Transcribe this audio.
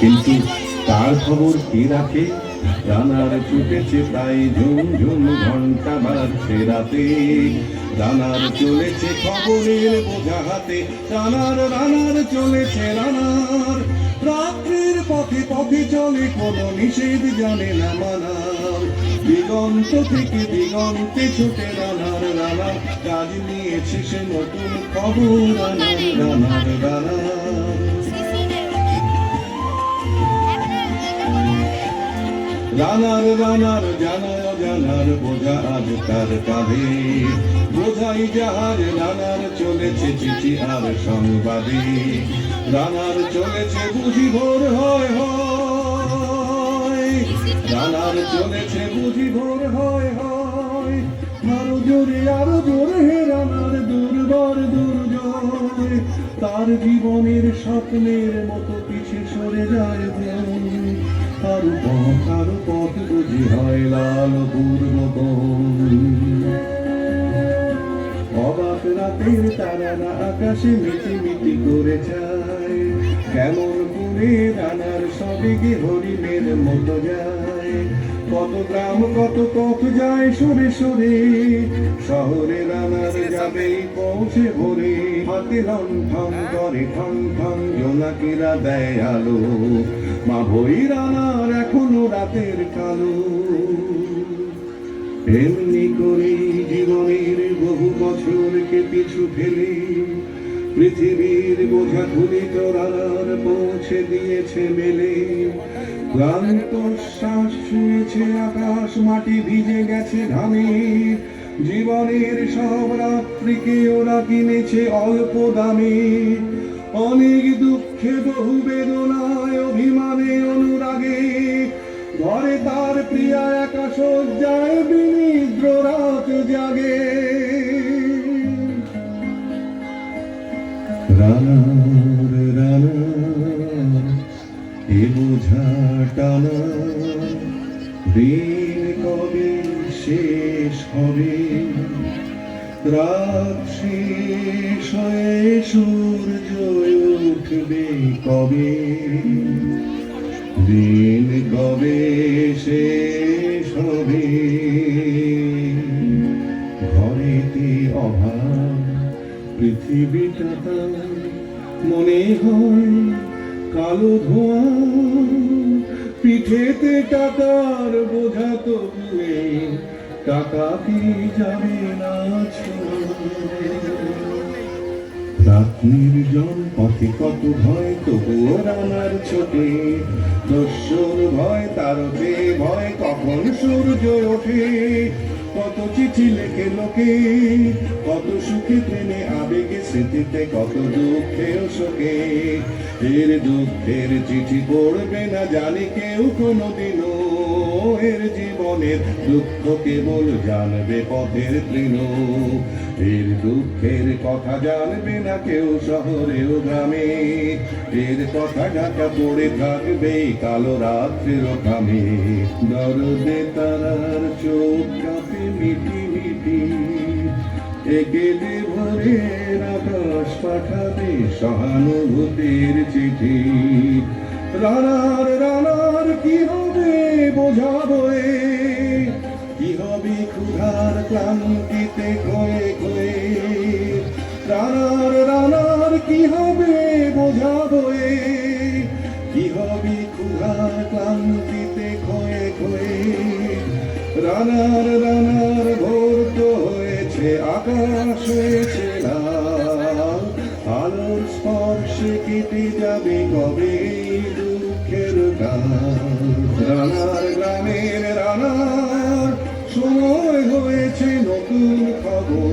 কিন্তু তার খবর কে রাখে? রানার ছুটেছে প্রায় ঝুম ঝুম ঘন্টা বাজছে রাতে। রানার চলেছে খবরের বোঝা হাতে। রানার চলেছে রানার। রাত্রির পথে পথে চলে, কোনো নিষেধ জানে না মানার। দিগন্ত থেকে দিগন্তে ছুটে রানার কাজ নিয়েছে সে নতুন খবর। রানার জানার বোঝা আজ তার কাঁধে। বোঝাই জাহাজ রানার চলেছে চিঠি আর সংবাদে। রানার চলেছে বুঝি ভোর হয় হয়। রানার চলেছে বুঝি ভোর হয় হয়। আরো জোরে হে রানার দুর্বার দুর্জয়। তার জীবনের স্বপ্নের মতো পিছে সরে যায় আরো পথ বুঝি হয় লাল পূর্ববন। অবাক রাতের তারারা আকাশে মিটি করে যায়। কেমন করে রানার সবেগে হরিণের মতো যায়। কত গ্রাম কত পথ যায় সরে সরে। শহরে রানার যাবে পৌঁছে ভোরে। হাতে লণ্ঠন করে ঠন ঠন জোনাকিরা দেয় আলো। মা বই রানার এখনো রাতের কালো। এমনি করে জীবনের বহু বছরকে পিছু ফেলে পৃথিবীর বোঝা ধুলিত রানার পৌঁছে দিয়েছে মেলে। ক্লান্ত শ্বাস ছুঁয়েছে আকাশ, মাটি ভিজে গেছে ঘামে। জীবনের সব রাত্রিকে ওরা কিনেছে অল্প দামে। অনেক দুঃখে বহু বেদনায় অভিমানে অনুরাগে। ঘরে তার প্রিয়া একা শয্যায় বিনিদ্র রাত জাগে। রানার এ বোঝা টানা দিন কবে শেষ হবে? রাত শেষ হয়ে সূর্য উঠবে কবে? দিন কবে শেষ হবে? ঘরেতে অভাব, পৃথিবীটা মনে হয় কালো ধোঁয়া। পিঠেতে টাকার বোঝা তবুয়ে টাকা কি যাবে না রাত নির্জন পথে কত ভয়, তবুও রানার ছোটে। দস্যুর ভয় তার ভয় কখন সূর্য ওঠে। কত চিঠি লেখে লোকে, কত সুখে প্রেমে আবেগে স্মৃতিতে, কত দুঃখে ও শোকে। এর দুঃখের চিঠি পড়বে না জানি কেউ কোনোদিনও। এর জীবনের দুঃখ কেবল জানবে পথের তৃণ। এর দুঃখের কথা জানবে না কেউ শহরে ও গ্রামে। এর কথা ঢাকা পড়ে থাকবে কালো রাত্রির খামে। দরদে তারার চোখ কাঁপে মিটি মিটি। একেলে ভোরের আকাশ পাঠাবে সহানুভূতির চিঠি। রানার কি হবে বোঝা বয়ে? কি হবে ক্ষুধার ক্লান্তিতে খয়ে খয়ে? রানার কি হবে বোঝা বয়ে? কি হবে ক্ষুধার ক্লান্তিতে খয়ে খয়ে? রানার ভোর তো হয়েছে, আকাশ হয়েছে লাল। আলোর স্পর্শে কেটে যাবে কবে দুঃখের কাল। রানার গ্রামের রানার সময় হয়েছে নতুন খবর।